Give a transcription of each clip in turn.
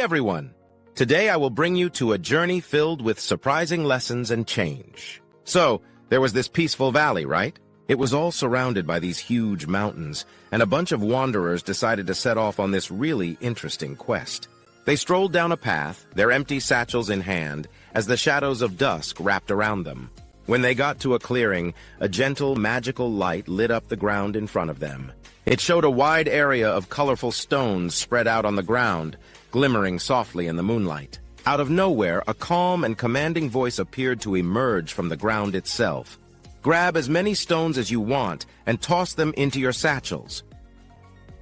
everyone! Today I will bring you to a journey filled with surprising lessons and change. So, there was this peaceful valley, right? It was all surrounded by these huge mountains, and a bunch of wanderers decided to set off on this really interesting quest. They strolled down a path, their empty satchels in hand, as the shadows of dusk wrapped around them. When they got to a clearing, a gentle, magical light lit up the ground in front of them. It showed a wide area of colorful stones spread out on the ground, glimmering softly in the moonlight. Out of nowhere, a calm and commanding voice appeared to emerge from the ground itself. Grab as many stones as you want and toss them into your satchels.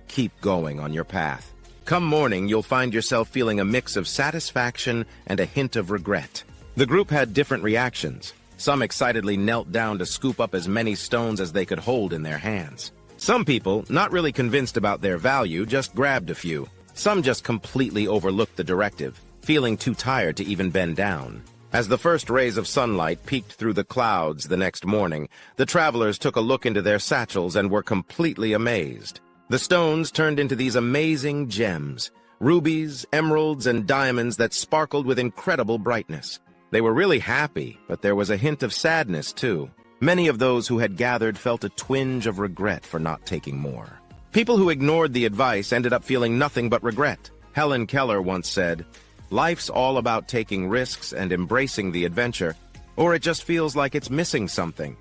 Keep going on your path. Come morning, you'll find yourself feeling a mix of satisfaction and a hint of regret. The group had different reactions. Some excitedly knelt down to scoop up as many stones as they could hold in their hands. Some people, not really convinced about their value, just grabbed a few. Some just completely overlooked the directive, feeling too tired to even bend down. As the first rays of sunlight peeked through the clouds the next morning, the travelers took a look into their satchels and were completely amazed. The stones turned into these amazing gems, rubies, emeralds, and diamonds that sparkled with incredible brightness. They were really happy, but there was a hint of sadness, too. Many of those who had gathered felt a twinge of regret for not taking more. People who ignored the advice ended up feeling nothing but regret. Helen Keller once said, "Life's all about taking risks and embracing the adventure, or it just feels like it's missing something."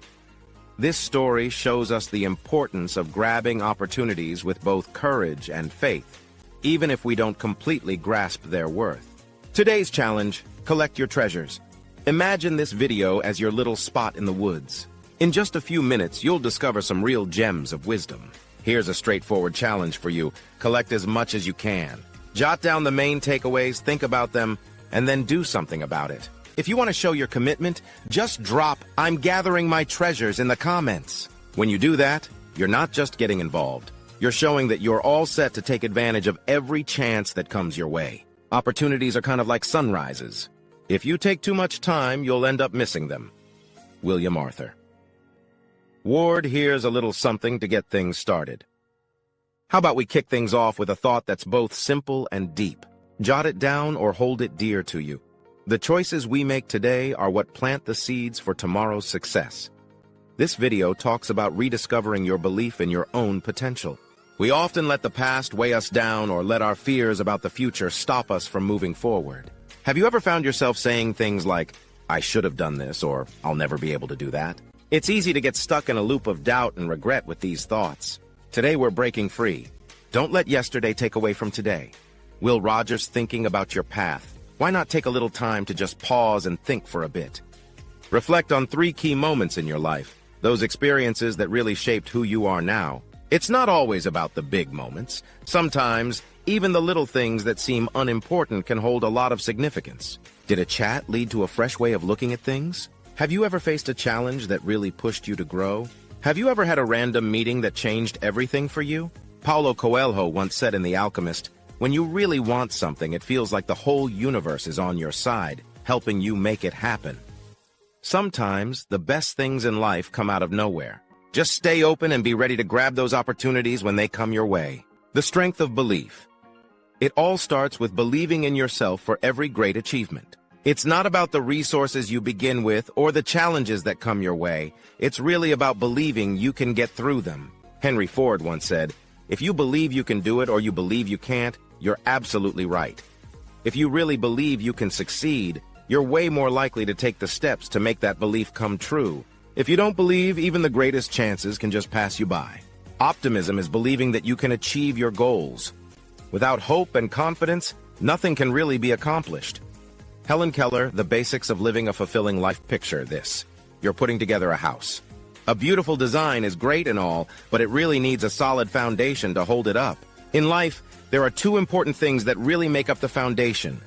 This story shows us the importance of grabbing opportunities with both courage and faith, even if we don't completely grasp their worth. Today's challenge: collect your treasures. Imagine this video as your little spot in the woods. In just a few minutes, you'll discover some real gems of wisdom. Here's a straightforward challenge for you. Collect as much as you can. Jot down the main takeaways, think about them, and then do something about it. If you want to show your commitment, just drop "I'm gathering my treasures" in the comments. When you do that, you're not just getting involved. You're showing that you're all set to take advantage of every chance that comes your way. Opportunities are kind of like sunrises. If you take too much time, you'll end up missing them. William Arthur. Ward, here's a little something to get things started. How about we kick things off with a thought that's both simple and deep? Jot it down or hold it dear to you. The choices we make today are what plant the seeds for tomorrow's success. This video talks about rediscovering your belief in your own potential. We often let the past weigh us down or let our fears about the future stop us from moving forward. Have you ever found yourself saying things like, "I should have done this," or "I'll never be able to do that"? It's easy to get stuck in a loop of doubt and regret with these thoughts. Today we're breaking free. Don't let yesterday take away from today. Will Rogers thinking about your path. Why not take a little time to just pause and think for a bit? Reflect on 3 key moments in your life, those experiences that really shaped who you are now. It's not always about the big moments. Sometimes, even the little things that seem unimportant can hold a lot of significance. Did a chat lead to a fresh way of looking at things? Have you ever faced a challenge that really pushed you to grow? Have you ever had a random meeting that changed everything for you? Paulo Coelho once said in The Alchemist, "When you really want something, it feels like the whole universe is on your side, helping you make it happen." Sometimes, the best things in life come out of nowhere. Just stay open and be ready to grab those opportunities when they come your way. The strength of belief. It all starts with believing in yourself for every great achievement. It's not about the resources you begin with or the challenges that come your way. It's really about believing you can get through them. Henry Ford once said, "If you believe you can do it or you believe you can't, you're absolutely right." If you really believe you can succeed, you're way more likely to take the steps to make that belief come true. If you don't believe, even the greatest chances can just pass you by. Optimism is believing that you can achieve your goals. Without hope and confidence, nothing can really be accomplished. Helen Keller, The Basics of Living a Fulfilling Life. Picture this. You're putting together a house. A beautiful design is great and all, but it really needs a solid foundation to hold it up. In life, there are 2 important things that really make up the foundation: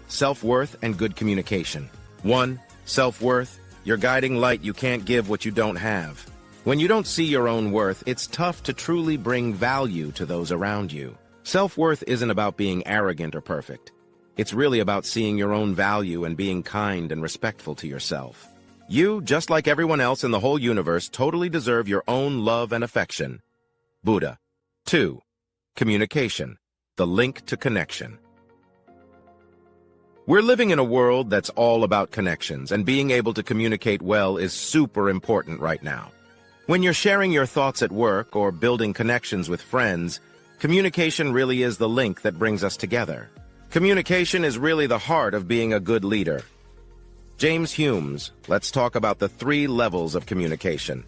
self-worth and good communication. 1. Self-worth. Your guiding light. You can't give what you don't have. When you don't see your own worth, it's tough to truly bring value to those around you. Self-worth isn't about being arrogant or perfect. It's really about seeing your own value and being kind and respectful to yourself. You, just like everyone else in the whole universe, totally deserve your own love and affection. Buddha. 2. Communication. The link to connection. We're living in a world that's all about connections, and being able to communicate well is super important right now. When you're sharing your thoughts at work or building connections with friends, communication really is the link that brings us together. Communication is really the heart of being a good leader. James Humes, let's talk about the 3 levels of communication.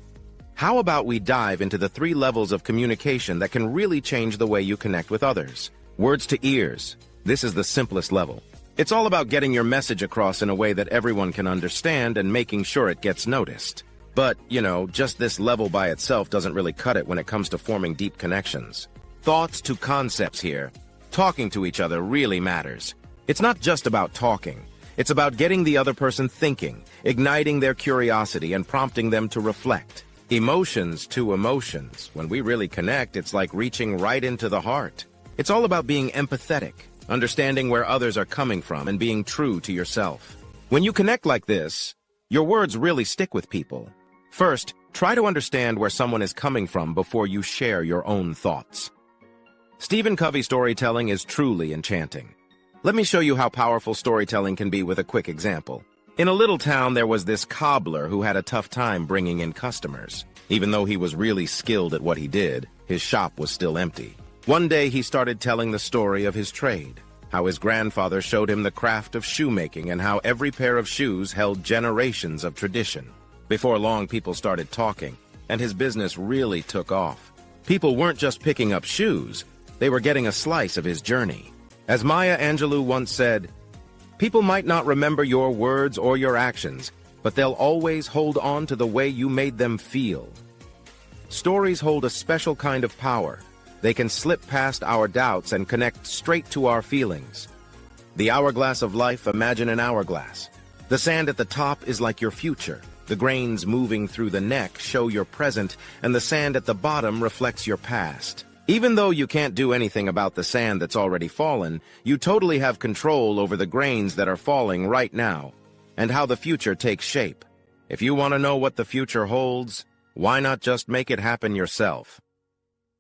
How about we dive into the 3 levels of communication that can really change the way you connect with others? Words to ears. This is the simplest level. It's all about getting your message across in a way that everyone can understand and making sure it gets noticed. But, just this level by itself doesn't really cut it when it comes to forming deep connections. Thoughts to concepts here. Talking to each other really matters. It's not just about talking. It's about getting the other person thinking, igniting their curiosity, and prompting them to reflect. Emotions to emotions. When we really connect, it's like reaching right into the heart. It's all about being empathetic, understanding where others are coming from, and being true to yourself. When you connect like this, your words really stick with people. First, try to understand where someone is coming from before you share your own thoughts. Stephen Covey storytelling is truly enchanting. Let me show you how powerful storytelling can be with a quick example. In a little town, there was this cobbler who had a tough time bringing in customers. Even though he was really skilled at what he did, his shop was still empty. One day, he started telling the story of his trade, how his grandfather showed him the craft of shoemaking and how every pair of shoes held generations of tradition. Before long, people started talking, and his business really took off. People weren't just picking up shoes, they were getting a slice of his journey. As Maya Angelou once said, "People might not remember your words or your actions, but they'll always hold on to the way you made them feel." Stories hold a special kind of power. They can slip past our doubts and connect straight to our feelings. The hourglass of life, imagine an hourglass. The sand at the top is like your future. The grains moving through the neck show your present, and the sand at the bottom reflects your past. Even though you can't do anything about the sand that's already fallen, you totally have control over the grains that are falling right now, and how the future takes shape. If you want to know what the future holds, why not just make it happen yourself?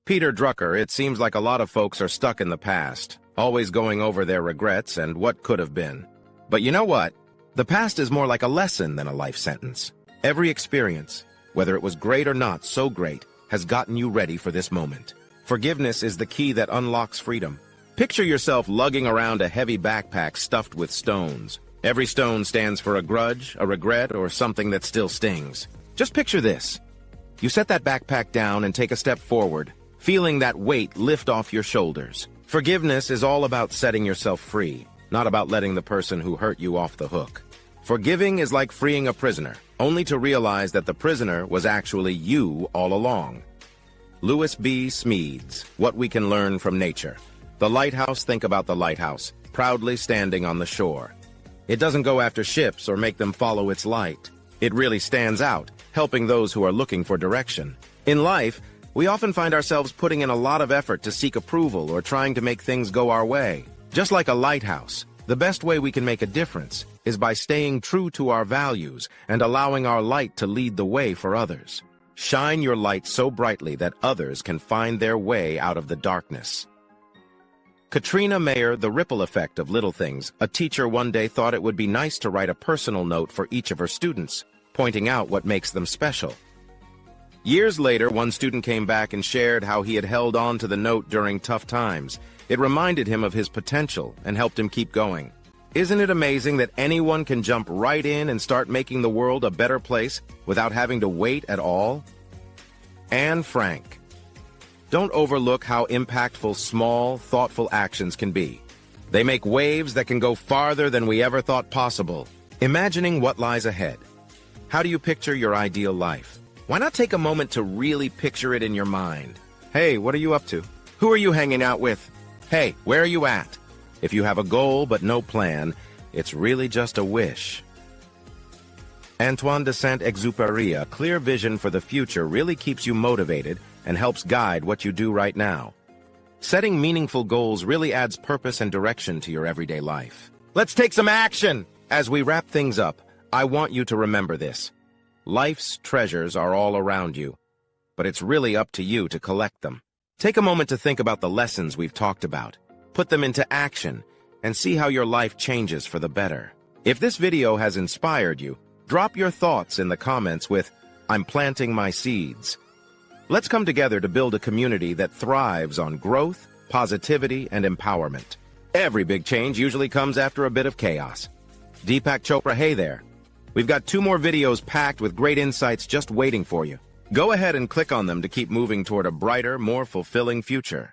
Peter Drucker, it seems like a lot of folks are stuck in the past, always going over their regrets and what could have been. But you know what? The past is more like a lesson than a life sentence. Every experience, whether it was great or not so great, has gotten you ready for this moment. Forgiveness is the key that unlocks freedom. Picture yourself lugging around a heavy backpack stuffed with stones. Every stone stands for a grudge, a regret, or something that still stings. Just picture this. You set that backpack down and take a step forward, feeling that weight lift off your shoulders. Forgiveness is all about setting yourself free, not about letting the person who hurt you off the hook. Forgiving is like freeing a prisoner, only to realize that the prisoner was actually you all along. Lewis B. Smedes, What We Can Learn from Nature. The lighthouse, think about the lighthouse, proudly standing on the shore. It doesn't go after ships or make them follow its light. It really stands out, helping those who are looking for direction. In life, we often find ourselves putting in a lot of effort to seek approval or trying to make things go our way. Just like a lighthouse, the best way we can make a difference is by staying true to our values and allowing our light to lead the way for others. Shine your light so brightly that others can find their way out of the darkness. Katrina Mayer, The Ripple Effect of Little Things. A teacher one day thought it would be nice to write a personal note for each of her students, pointing out what makes them special. Years later, one student came back and shared how he had held on to the note during tough times. It reminded him of his potential and helped him keep going. Isn't it amazing that anyone can jump right in and start making the world a better place without having to wait at all? Anne Frank. Don't overlook how impactful small, thoughtful actions can be. They make waves that can go farther than we ever thought possible. Imagining what lies ahead. How do you picture your ideal life? Why not take a moment to really picture it in your mind? Hey, what are you up to? Who are you hanging out with? Hey, where are you at? If you have a goal but no plan, it's really just a wish. Antoine de Saint-Exupéry, a clear vision for the future really keeps you motivated and helps guide what you do right now. Setting meaningful goals really adds purpose and direction to your everyday life. Let's take some action! As we wrap things up, I want you to remember this. Life's treasures are all around you, but it's really up to you to collect them. Take a moment to think about the lessons we've talked about. Put them into action, and see how your life changes for the better. If this video has inspired you, drop your thoughts in the comments with, "I'm planting my seeds." Let's come together to build a community that thrives on growth, positivity, and empowerment. Every big change usually comes after a bit of chaos. Deepak Chopra, hey there. We've got 2 more videos packed with great insights just waiting for you. Go ahead and click on them to keep moving toward a brighter, more fulfilling future.